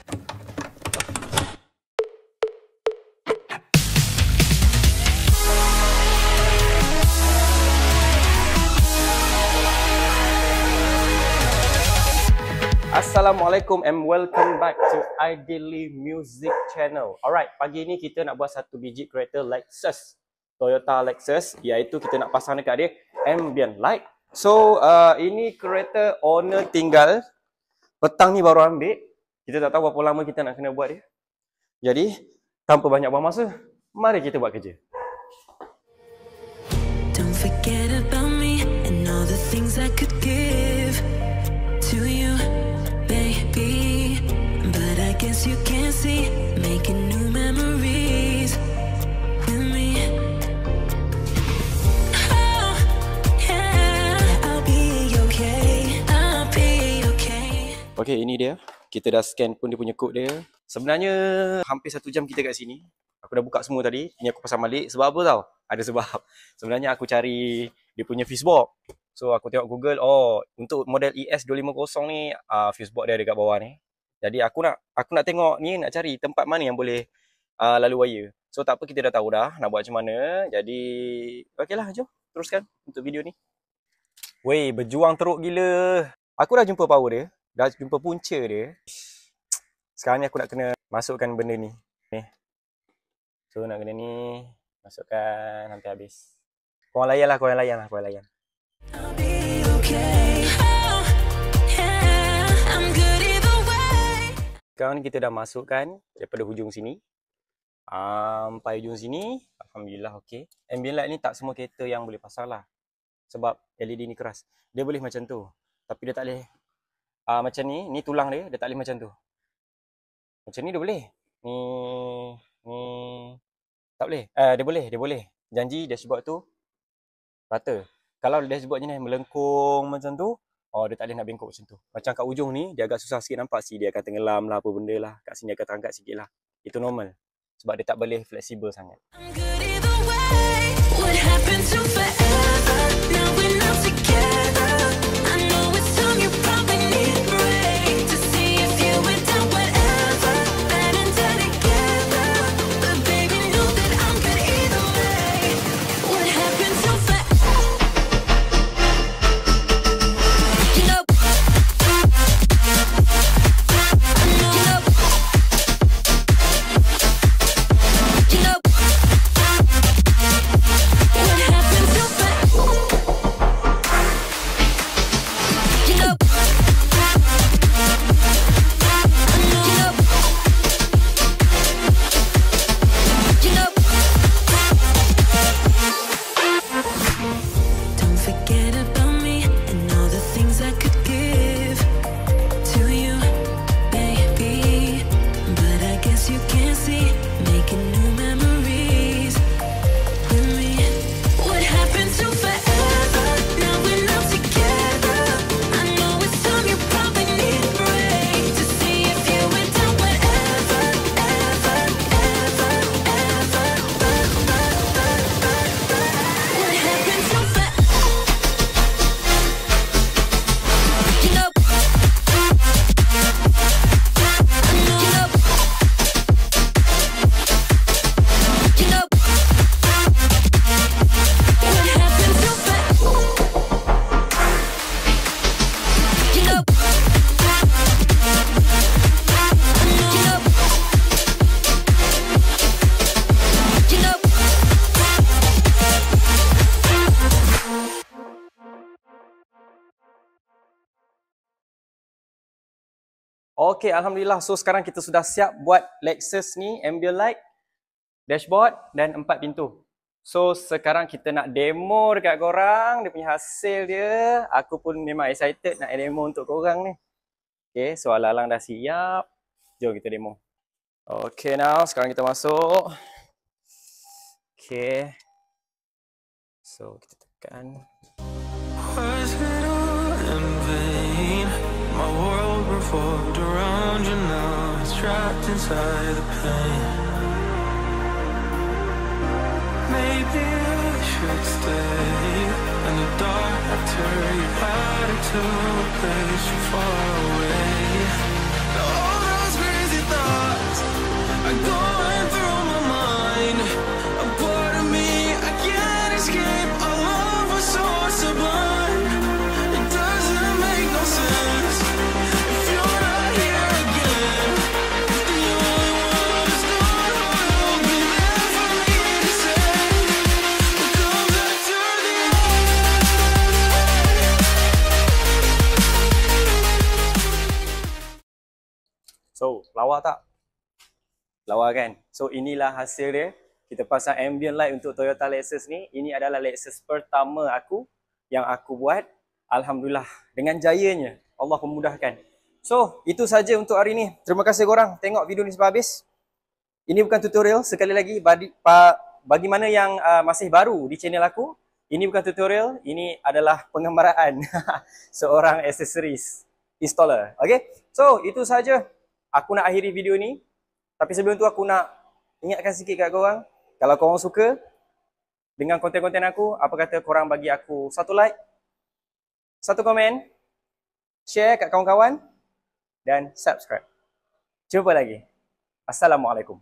Assalamualaikum and welcome back to Ideally Music Channel. Alright, pagi ni kita nak buat satu biji kereta Lexus, Toyota Lexus, iaitu kita nak pasang dekat dia ambient light. So, ini kereta owner tinggal, petang ni baru ambil. Kita tak tahu berapa lama kita nak kena buat dia. Jadi, tanpa banyak buang masa, mari kita buat kerja. Don't forget about me and all the things I could give to you, baby. But I guess you can't see, making new memories with me. Oh, yeah, I'll be okay, I'll be okay. Okay, ini dia. Kita dah scan pun dia punya kod dia. Sebenarnya hampir 1 jam kita kat sini. Aku dah buka semua tadi. Ini aku pasang balik. Sebab apa tau? Ada sebab. Sebenarnya aku cari dia punya fuse box. So aku tengok Google. Oh, untuk model ES250 ni fuse box dia ada kat bawah ni. Jadi aku nak tengok ni, nak cari tempat mana yang boleh lalu wire. So tak apa, kita dah tahu dah nak buat macam mana. Jadi okeylah, jom teruskan untuk video ni. Weh, berjuang teruk gila. Aku dah jumpa power dia. Dah jumpa punca dia. Sekarang ni aku nak kena masukkan benda ni. So nak kena ni, masukkan sampai habis. Korang layan lah. I'll be okay. Oh, yeah, I'm good either way. Sekarang ni kita dah masukkan daripada hujung sini sampai hujung sini. Alhamdulillah okey. Ambient light ni tak semua kereta yang boleh pasang lah. Sebab LED ni keras. Dia boleh macam tu. Tapi dia tak boleh macam ni tulang dia tak boleh macam tu. Macam ni dia boleh. Ni tak boleh. Dia boleh. Janji dashboard tu rata. Kalau dashboard je ni melengkung macam tu, dia tak boleh nak bengkok macam tu. Macam kat ujung ni dia agak susah sikit, nampak sih dia akan tenggelam lah apa benda lah. Kat sini akan terangkat sikit lah. Itu normal. Sebab dia tak boleh fleksibel sangat. I'm good either way. What happened to forever? Now we're not together. I know it's time you probably need a break to see if you went down whatever. Bad and dead together. But baby, know that I'm good either way. What happened to forever? You know, you know. What happened to forever? You know. You know. Don't forget about me and all the things I could give to you, baby. But I guess you can't see, making new memories with me. What happened to forever? Now we're not together. I know it's time you probably need a break to see if you went down whatever, ever. What happened to forever? You know. You know. What happened to forever? You know. You know. Okey, alhamdulillah. So sekarang kita sudah siap buat Lexus ni, ambient light, dashboard dan 4 pintu. So sekarang kita nak demo dekat korang dia punya hasil dia. Aku pun memang excited nak demo untuk korang ni. Okey, so alang-alang dah siap. Jom kita demo. Okey, now sekarang kita masuk. Okey. So kita tekan. Was it all in vain? My world revolved around you, now it's trapped inside the pain. Maybe I should stay in the dark after you had it to a place so far away. All those crazy So, lawa tak? Lawa kan? So, inilah hasil dia. Kita pasang ambient light untuk Toyota Lexus ni. Ini adalah Lexus pertama aku yang aku buat. Alhamdulillah, dengan jayanya Allah memudahkan. So, itu saja untuk hari ni. Terima kasih korang tengok video ni sampai habis. Ini bukan tutorial, sekali lagi bagi mana yang masih baru di channel aku, ini bukan tutorial, ini adalah pengembaraan seorang accessories installer. Okay, so itu saja aku nak akhiri video ni. Tapi sebelum tu aku nak ingatkan sikit kat korang, kalau korang suka dengan konten-konten aku, apa kata korang bagi aku satu like, satu komen, share kat kawan-kawan dan subscribe. Jumpa lagi. Assalamualaikum.